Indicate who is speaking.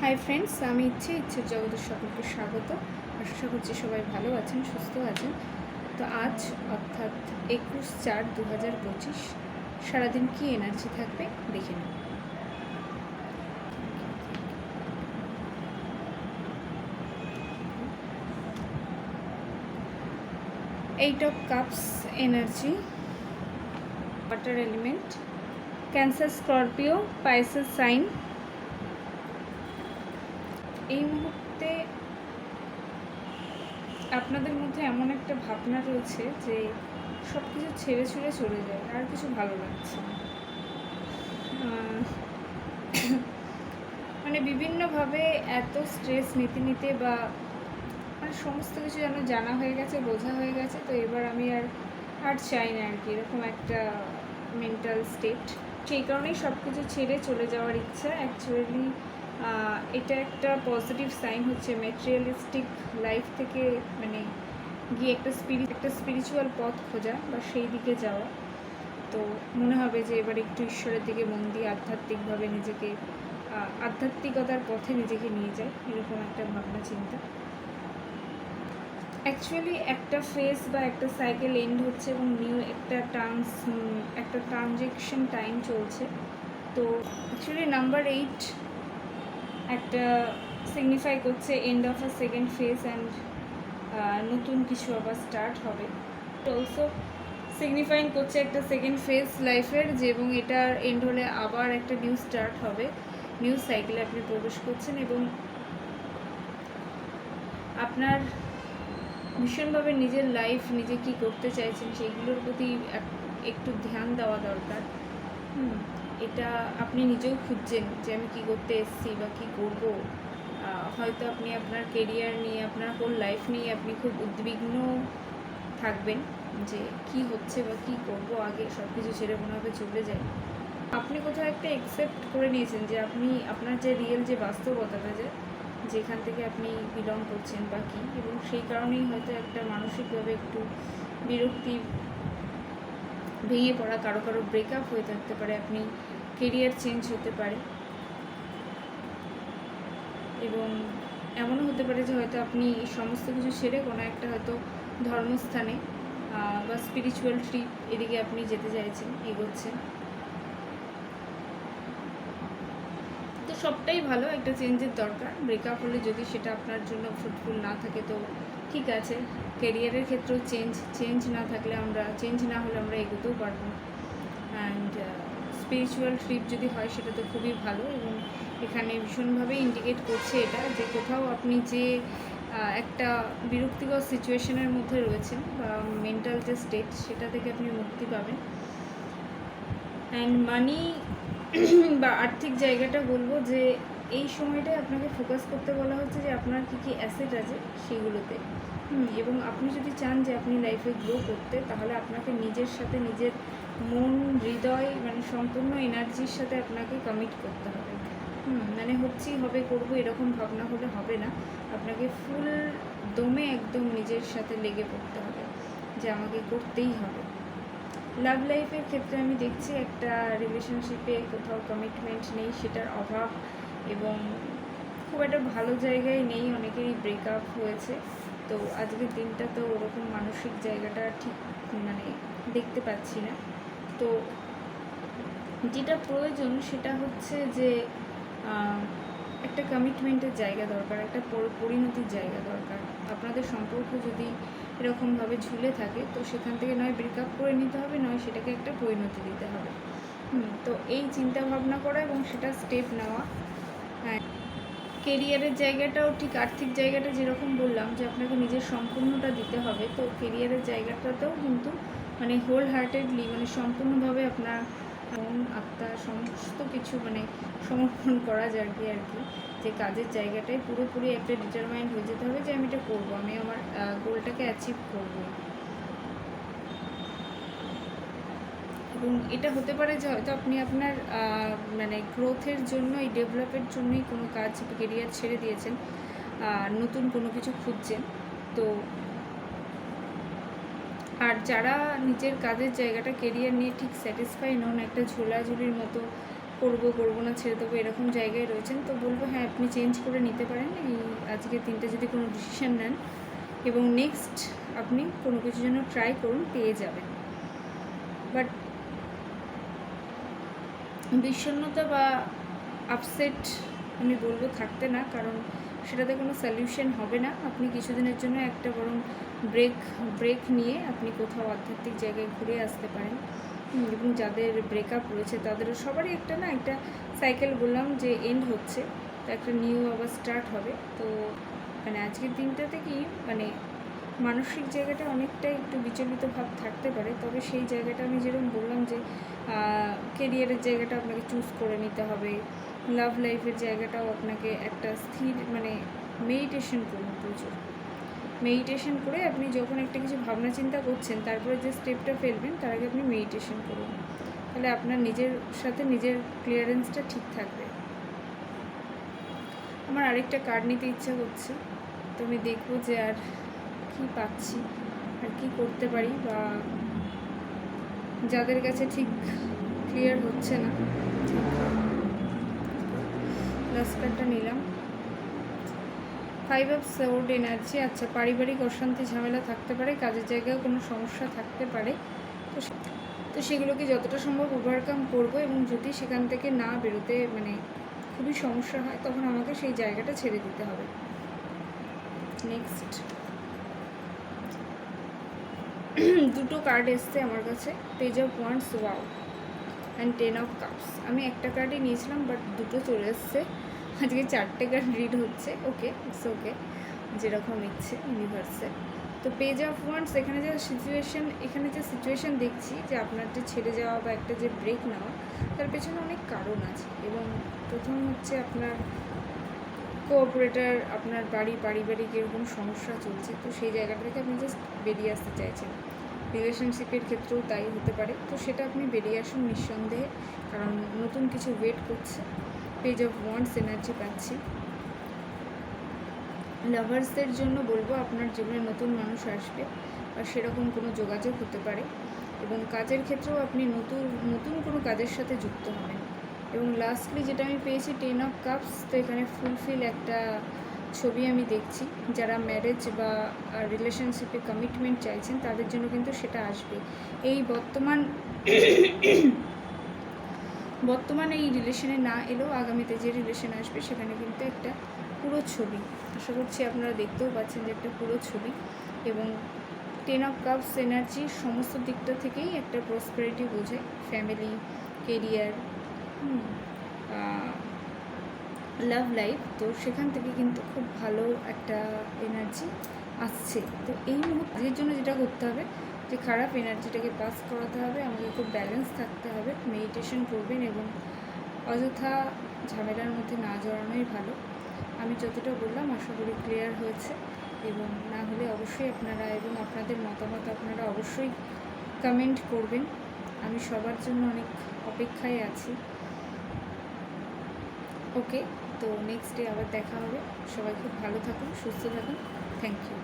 Speaker 1: Hi friends, আমি ইচ্ছের জগতের সকলকে স্বাগত। আশা করছি সবাই ভালো আছেন, সুস্থ আছেন। তো আজ অর্থাৎ 21/4/2025 সারাদিন কী এনার্জি থাকবে দেখে নিন। Eight of cups energy, water element, Cancer, Scorpio, Pisces sign. এই মুহূর্তে আপনাদের মধ্যে এমন একটা ভাবনা রয়েছে যে সব কিছু ছেড়ে ছুড়ে চলে যায়, আর কিছু ভালো লাগছে না। মানে বিভিন্নভাবে এত স্ট্রেস নিতে নিতে বা মানে সমস্ত কিছু যেন জানা হয়ে গেছে, বোঝা হয়ে গেছে। তো এবার আমি আর চাই না আর কি, এরকম একটা মেন্টাল স্টেট। সেই কারণেই সব কিছু ছেড়ে চলে যাওয়ার ইচ্ছা। অ্যাকচুয়ালি এটা একটা পজিটিভ সাইন হচ্ছে ম্যাটেরিয়ালিস্টিক লাইফ থেকে মানে গিয়ে একটা স্পিরিচুয়াল পথ খোঁজা বা সেই দিকে যাওয়া। তো মনে হবে যে এবার একটু ঈশ্বরের দিকে মন দিয়ে আধ্যাত্মিকভাবে নিজেকে আধ্যাত্মিকতার পথে নিজেকে নিয়ে যায়, এরকম একটা ভাবনা চিন্তা। অ্যাকচুয়ালি একটা ফেজ বা একটা সাইকেল এন্ড হচ্ছে এবং নিউ একটা ট্রানজেকশন টাইম চলছে। তো অ্যাকচুয়ালি নাম্বার 8 একটা সিগনিফাই করছে end of a second phase and নতুন কিছু আবার স্টার্ট হবে। অলসো সিগনিফাইং করছে একটা সেকেন্ড ফেজ লাইফের, যে এবং এটার এন্ড হলে আবার একটা নিউ স্টার্ট হবে, নিউ সাইকেলে আপনি প্রবেশ করছেন এবং আপনার ভীষণভাবে নিজের লাইফ, নিজে কী করতে চাইছেন সেইগুলোর প্রতি একটু ধ্যান দেওয়া দরকার। এটা আপনি নিজেও খুঁজছেন যে আমি কী করতে এসেছি বা কী করব। হয়তো আপনি আপনার কেরিয়ার নিয়ে, আপনার হোল লাইফ নিয়ে আপনি খুব উদ্বিগ্ন থাকবেন যে কি হচ্ছে বা কী করব, আগে সব কিছু ছেড়ে মনে হবে চলে যায়। আপনি কোথাও একটা অ্যাকসেপ্ট করে নিয়েছেন যে আপনি আপনার যে রিয়েল যে বাস্তবতাটা, যেখান থেকে আপনি বিলং করছেন বা কী, এবং সেই কারণেই হয়তো একটা মানসিকভাবে একটু বিরক্তি, ভেঙে পড়া, কারো ব্রেকআপ হয়ে থাকতে পারে, আপনি কেরিয়ার চেঞ্জ হতে পারে, এবং এমনও হতে পারে যে হয়তো আপনি সমস্ত কিছু ছেড়ে কোনো একটা হয়তো ধর্মস্থানে বা স্পিরিচুয়াল ট্রিপ এদিকে আপনি যেতে চাইছেন, এগোচ্ছেন। তো সবটাই ভালো, একটা চেঞ্জের দরকার। ব্রেকআপ হলে যদি সেটা আপনার জন্য ফ্রুটফুল না থাকে তো ঠিক আছে। ক্যারিয়ারের ক্ষেত্রেও চেঞ্জ না হলে আমরা এগোতেও পারবো না। অ্যান্ড স্পিরিচুয়াল ট্রিপ যদি হয় সেটা তো খুবই ভালো, এবং এখানে ভীষণভাবে ইন্ডিকেট করছে এটা যে কোথাও আপনি যে একটা বিরক্তিকর সিচুয়েশনের মধ্যে রয়েছেন বা মেন্টাল যে স্টেট, সেটা থেকে আপনি মুক্তি পাবেন। অ্যান্ড মানি বা আর্থিক জায়গাটা বলবো যে এই সময়টায় আপনাকে ফোকাস করতে বলা হচ্ছে যে আপনার কী কী অ্যাসেট আছে সেগুলোতে। এবং আপনি যদি চান যে আপনি লাইফে গ্রো করতে, তাহলে আপনাকে নিজের সাথে নিজের মন, হৃদয়, মানে সম্পূর্ণ এনার্জির সাথে আপনাকে কমিট করতে হবে। মানে হচ্ছেই হবে, করবো এরকম ভাবনা হলে হবে না। আপনাকে ফুল দমে একদম নিজের সাথে লেগে পড়তে হবে যে আমাকে করতেই হবে। লাভ লাইফের ক্ষেত্রে আমি দেখছি একটা রিলেশনশিপে কোথাও কমিটমেন্ট নেই, সেটার অভাব, এবং খুব একটা ভালো জায়গায় নেই, অনেকেরই ব্রেকআপ হয়েছে। তো আজকের দিনটা তো ওরকম মানসিক জায়গাটা ঠিক মানে দেখতে পাচ্ছি না। তো যেটা প্রয়োজন সেটা হচ্ছে যে একটা কমিটমেন্টের জায়গা দরকার, একটা পরিণতির জায়গা দরকার। আপনাদের সম্পর্ক যদি এরকমভাবে ঝুলে থাকে তো সেখান থেকে নয় ব্রেকআপ করে নিতে হবে, নয় সেটাকে একটা পরিণতি দিতে হবে। তো এই চিন্তা ভাবনা করা এবং সেটা স্টেপ নেওয়া। হ্যাঁ, কেরিয়ারের জায়গাটাও ঠিক আর্থিক জায়গাটা যেরকম বললাম যে আপনাকে নিজের সম্পূর্ণটা দিতে হবে, তো কেরিয়ারের জায়গাটাতেও কিন্তু মানে হোল হার্টেডলি, মানে সম্পূর্ণভাবে আপনার মন, আত্মা, সমস্ত কিছু মানে সমর্পণ করা যায় আর কি। যে কাজের জায়গাটায় পুরোপুরি একটা ডিটারমাইন্ড হয়ে যেতে হবে যে আমি এটা করবো, আমি আমার গোলটাকে অ্যাচিভ করবো। এবং এটা হতে পারে যে হয়তো আপনি আপনার মানে গ্রোথের জন্য, এই ডেভেলপের জন্যই কোনো কাজ, কেরিয়ার ছেড়ে দিয়েছেন, নতুন কোনো কিছু খুঁজছেন। তো আর যারা নিজের কাজের জায়গাটা, কেরিয়ার নিয়ে ঠিক স্যাটিসফাই নন, একটা ঝোলাঝুলির মতো করবো না, ছেড়ে দেবো, এরকম জায়গায় রয়েছেন, তো বলবো হ্যাঁ আপনি চেঞ্জ করে নিতে পারেন এই আজকের দিনটা যদি কোনো ডিসিশান নেন, এবং নেক্সট আপনি কোনো কিছুর জন্য ট্রাই করুন, পেয়ে যাবেন। বাট বিষণ্ণতা বা আপসেট আমি বলবো থাকতে না, কারণ সেটাতে কোনো সলিউশন হবে না। আপনি কিছুদিনের জন্য একটা বরং ব্রেক নিয়ে আপনি কোথাও আধ্যাত্মিক জায়গায় ঘুরে আসতে পারেন। এবং যাদের ব্রেকআপ রয়েছে তাদেরও সবারই একটা সাইকেল বললাম যে এন্ড হচ্ছে, তো একটা নিউ আবার স্টার্ট হবে। তো মানে আজকের দিনটাতে কি মানসিক জায়গাটা অনেকটাই একটু বিচলিত ভাব থাকতে পারে, তবে সেই জায়গাটা আমি যেরকম বললাম যে কেরিয়ারের জায়গাটা আপনাকে চুজ করে নিতে হবে, লাভ লাইফের জায়গাটাও আপনাকে একটা স্থির মেডিটেশন করুন, প্রচুর মেডিটেশন করে আপনি যখন একটা কিছু ভাবনা চিন্তা করছেন তারপরে যে স্টেপটা ফেলবেন তার আগে আপনি মেডিটেশন করুন, তাহলে আপনার নিজের সাথে নিজের ক্লিয়ারেন্সটা ঠিক থাকবে। আমার আরেকটা কার্ড নিতে ইচ্ছা করছে, তো আমি দেখবো যে আর কি পাচ্ছি, আর কি করতে পারি, বা যাদের কাছে ঠিক ক্লিয়ার হচ্ছে না। লাস্ট কার্ডটা নিলাম, 5 অফ সোর্ড এনার্জি। আচ্ছা, পারিবারিক অশান্তি ঝামেলা থাকতে পারে, কাজের জায়গায় কোনো সমস্যা থাকতে পারে, তো সেগুলোকে যতটা সম্ভব ওভারকাম করব, এবং যদি সেখান থেকে না বেরোতে খুবই সমস্যা হয় তখন আমাকে সেই জায়গাটা ছেড়ে দিতে হবে। নেক্সট দুটো কার্ড এসছে আমার কাছে, page of wands, wow, and 10 of cups. আমি একটা কার্ডই নিয়েছিলাম বাট দুটো চলে এসছে, আজকে 4টে কার্ড রিড হচ্ছে। ওকে, ইটস ওকে, যেরকম ইচ্ছে ইউনিভার্সে। তো পেজ অফ ওয়ান্ডস, এখানে যে সিচুয়েশন দেখছি যে আপনার যে ছেড়ে যাওয়া বা একটা যে ব্রেক নেওয়া, তার পেছনে অনেক কারণ আছে। এবং প্রথম হচ্ছে আপনার কোঅপারেটার, আপনার পারিবারিক এরকম সমস্যা চলছে, তো সেই জায়গাটা থেকে আপনি জাস্ট বেরিয়ে আসতে চাইছেন। রিলেশনশিপের ক্ষেত্রেও তাই হতে পারে, তো সেটা আপনি বেরিয়ে আসুন নিঃসন্দেহে, কারণ নতুন কিছু ওয়েট করছে। পেজ অফ ওয়ান্ডস এনার্জি পাচ্ছি। লাভার্সদের জন্য বলবো আপনার জীবনে নতুন মানুষ আসবে বা সেরকম কোনো যোগাযোগ হতে পারে, এবং কাজের ক্ষেত্রেও আপনি নতুন কোনো কাজের সাথে যুক্ত হবেন। এবং লাস্টলি যেটা আমি পেয়েছি 10 অফ কাপস, তো এখানে ফুলফিল একটা ছবি আমি দেখছি। যারা ম্যারেজ বা রিলেশনশিপে কমিটমেন্ট চাইছেন তাদের জন্য কিন্তু সেটা আসবে। এই বর্তমান এই রিলেশনে না এলেও আগামীতে যে রিলেশন আসবে সেখানে কিন্তু একটা পুরো ছবি, আশা করছি আপনারা দেখতেও পাচ্ছেন যে একটা পুরো ছবি। এবং 10 অফ কাপস এনার্জি সমস্ত দিকটা থেকেই একটা প্রসপারিটি বোঝায়, ফ্যামিলি, কেরিয়ার, লাভ লাইফ, তো সেখান থেকে কিন্তু খুব ভালো একটা এনার্জি আসছে। তো এই মুহূর্তের জন্য যেটা করতে হবে যে খারাপ এনার্জিটাকে পাস করাতে হবে, আমাকে খুব ব্যালেন্স থাকতে হবে, মেডিটেশন করবেন এবং অযথা ঝামেলার মধ্যে না জড়ানোই ভালো। আমি যতটা বললাম আশা করি ক্লিয়ার হয়েছে, এবং না হলে অবশ্যই আপনারা এবং আপনাদের মতামত আপনারা অবশ্যই কমেন্ট করবেন। আমি সবার জন্য অনেক অপেক্ষায় আছি। ওকে, তো নেক্সট ডে আবার দেখা হবে। সবাই খুব ভালো থাকুন, সুস্থ থাকুন। Thank you.